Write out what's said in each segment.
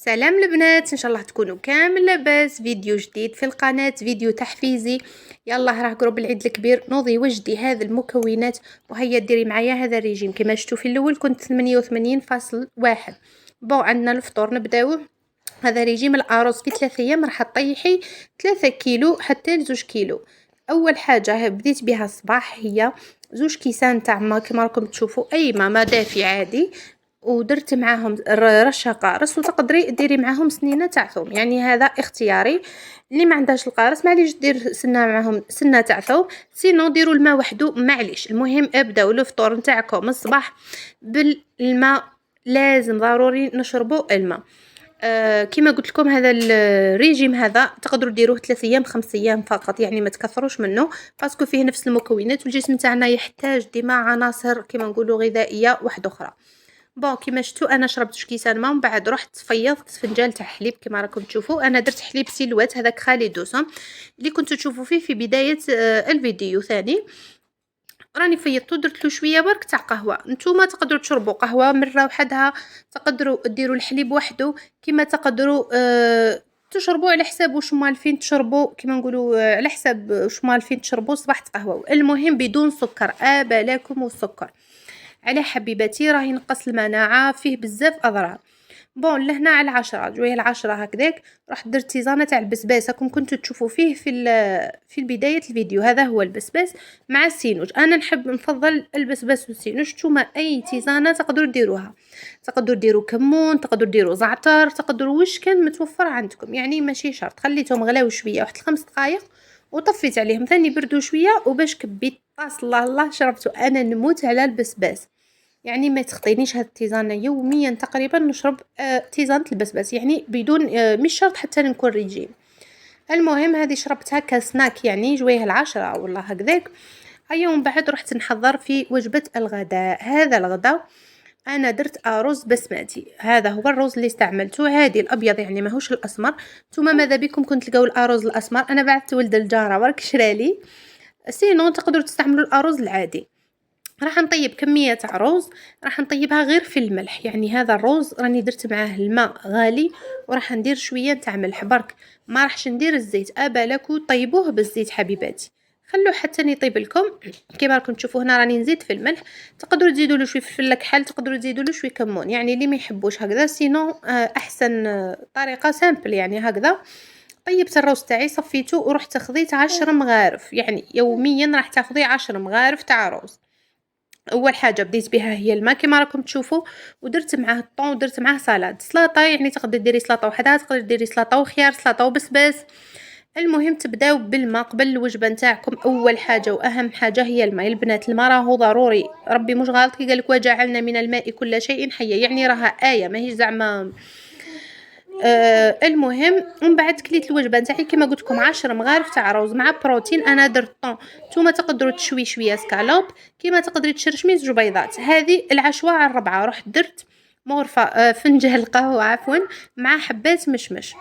سلام البنات، ان شاء الله تكونوا كامل لاباس. فيديو جديد في القناه، فيديو تحفيزي. يلا راه قرب العيد الكبير، نوضي وجدي هذه المكونات وهيا ديري معايا هذا الريجيم. كما شفتوا في الاول كنت 88.1. بون عندنا الفطور نبداو. هذا ريجيم الارز في 3 ايام راح تطيحي 3 كيلو حتى ل 2 كيلو. اول حاجه بديت بها الصباح هي 2 كيسان تاع ما كما راكم تشوفوا اي ما دافي عادي، ودرت معاهم رشه قارص، وتقدري ديري معاهم سنينه تاع ثوم، يعني هذا اختياري. اللي ما عندهاش القارص معليش دير سنه معاهم سنه تاع ثوم، سينو ديروا الماء وحده معليش. المهم ابداو الفطور نتاعكم الصباح بالماء، لازم ضروري نشربوا الماء. كما قلت لكم هذا الريجيم هذا تقدروا ديروه 3 ايام 5 ايام فقط، يعني ما تكثروش منه باسكو فيه نفس المكونات، والجسم تاعنا يحتاج ديما عناصر كما نقولوا غذائيه واحده اخرى. بون كيما شفتوا انا شربت كيسان ماء، من بعد رحت فيضت فنجان تاع حليب كما راكم تشوفوا. انا درت حليب سيلوات هذاك خالي دوسم اللي كنتوا تشوفوا فيه في بدايه الفيديو ثاني. راني فيضتو درت له شويه برك تاع قهوه. نتوما تقدروا تشربوا قهوه مره وحدها، تقدروا ديروا الحليب وحده، كما تقدروا تشربوا على حساب واش مالفين تشربوا، كما نقولوا على حساب واش مالفين تشربوا صباح قهوه. المهم بدون سكر، ابا والسكر على حبيبتي راه ينقص المناعه، فيه بزاف اضرار. بون لهنا على 10 جويه العشرة هكذاك رحت درت تيزانه تاع البسباس، راكم كنتوا تشوفوا فيه في بدايه الفيديو. هذا هو البسباس مع السينوج، انا نفضل البسباس والسينوج. نتوما اي تيزانه تقدروا ديروها، تقدروا ديروا كمون، تقدروا ديروا زعتر، تقدروا واش كان متوفر عندكم، يعني ماشي شرط. خليتهم غلاو شويه واحد 5 دقائق وطفيت عليهم ثاني بردوا شويه، وباش كبيت طاس الله الله شربته. انا نموت على البسباس، يعني ما تخطينيش هاد التيزانه يوميا تقريبا نشرب تيزانه البسباس، يعني بدون مش شرط حتى نكون ريجيم. المهم هذه شربتها كسناك، يعني جويه العشرة والله هكذاك. هيا ومن بعد رحت نحضر في وجبه الغداء. هذا الغداء انا درت ارز بسمتي، هذا هو الرز اللي استعملته، هادي الابيض يعني ماهوش الاسمر. نتوما ماذا بكم كنت تلقاو الارز الاسمر، انا بعثت ولد الجاره برك شرالي، سينو تقدروا تستعملوا الارز العادي. راح نطيب كميه تاع رز، راح نطيبها غير في الملح، يعني هذا الرز راني درت معاه الماء غالي وراح ندير شويه تاع ملح برك، ما راحش ندير الزيت. ابالكو طيبوه بالزيت حبيباتي، خلوه حتى يطيب لكم. كما راكم تشوفوا هنا راني نزيد في الملح، تقدروا تزيدوا له شويه فلفل كحل، تقدروا تزيدوا له شويه كمون، يعني اللي ما يحبوش هكذا. سينو احسن طريقه سامبل يعني هكذا. طيبت الروز تاعي صفيته ورحت خذيت 10 مغارف، يعني يوميا راح تاخذي 10 مغارف تاع روز. اول حاجه بديت بها هي الماء كما راكم تشوفوا، ودرت معاه الطون ودرت معاه سلطه، يعني تقدري ديري سلطه وحدها، تقدري ديري سلطه وخيار، سلطه وبسباس. المهم تبداو بالماء قبل الوجبه نتاعكم. اول حاجه واهم حاجه هي الماء. البنات الماء راهو ضروري، ربي مش غلط كي قالك وجعلنا من الماء كل شيء حي، يعني راها ايه ماهيش زعما المهم من بعد كليت الوجبه نتاعي كما قلت لكم 10 مغارف تاع روز مع بروتين. انا درت طون، نتوما تقدروا تشوي شويه سكالوب، كما تقدري تشرشمي 2 بيضات. هذه العشوه الربعه رحت درت مغرفه فنجان قهوه عفوا مع حبات مشمش.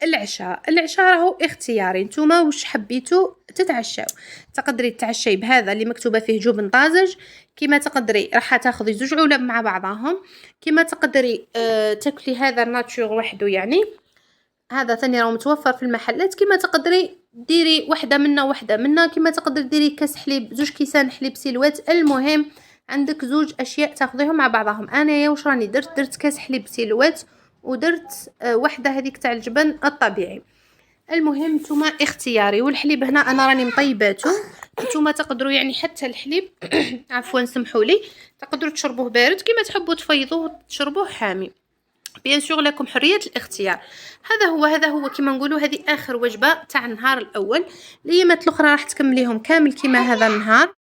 العشاء راهو اختياري، نتوما واش حبيتو تتعشاو. تقدري تتعشي بهذا اللي مكتوبه فيه جبن طازج، كما تقدري راح تاخذي 2 علب مع بعضهم، كما تقدري تاكلي هذا ناتشور وحده، يعني هذا ثاني راه متوفر في المحلات. كما تقدري ديري وحده منا، كما تقدري ديري كاس حليب 2 كيسان حليب سيلوات. المهم عندك 2 اشياء تاخذيهم مع بعضهم. انايا واش راني درت كاس حليب سيلوات، ودرت وحده هذيك تاع الجبن الطبيعي. المهم نتوما اختياري. والحليب هنا انا راني مطيباته، نتوما تقدروا يعني حتى الحليب عفوا سمحوا لي تقدروا تشربوه بارد كما تحبوا، تفيضوه تشربوه حامي، بيان سور لكم حريه الاختيار. هذا هو كما نقولوا هذه اخر وجبه تاع النهار الاول. الايامات الاخرى راح تكمليهم كامل كما هذا النهار.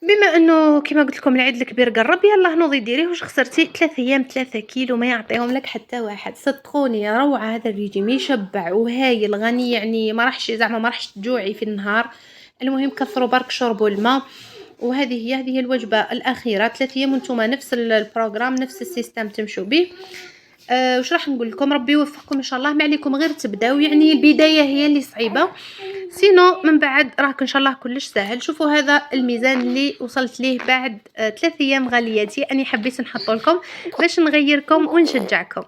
بما انه كما قلت لكم العيد الكبير قرب، يلا نوضي ديريه. واش خسرتي 3 ايام 3 كيلو ما يعطيهم لك حتى واحد، صدقوني يا روعه. هذا الريجيم يشبع وهايل غني، يعني ما راحش تجوعي في النهار. المهم كثروا برك شربوا الماء. وهذه هي الوجبه الاخيره. 3 ايام وانتم نفس البروغرام نفس السيستم تمشوا به. واش راح نقول لكم، ربي يوفقكم ان شاء الله. ما عليكم غير تبداو، يعني البدايه هي اللي صعيبه. سينو من بعد راك ان شاء الله كلش سهل. شوفوا هذا الميزان اللي وصلت ليه بعد 3 ايام غالياتي، اني حبيت نحطه لكم باش نغيركم ونشجعكم.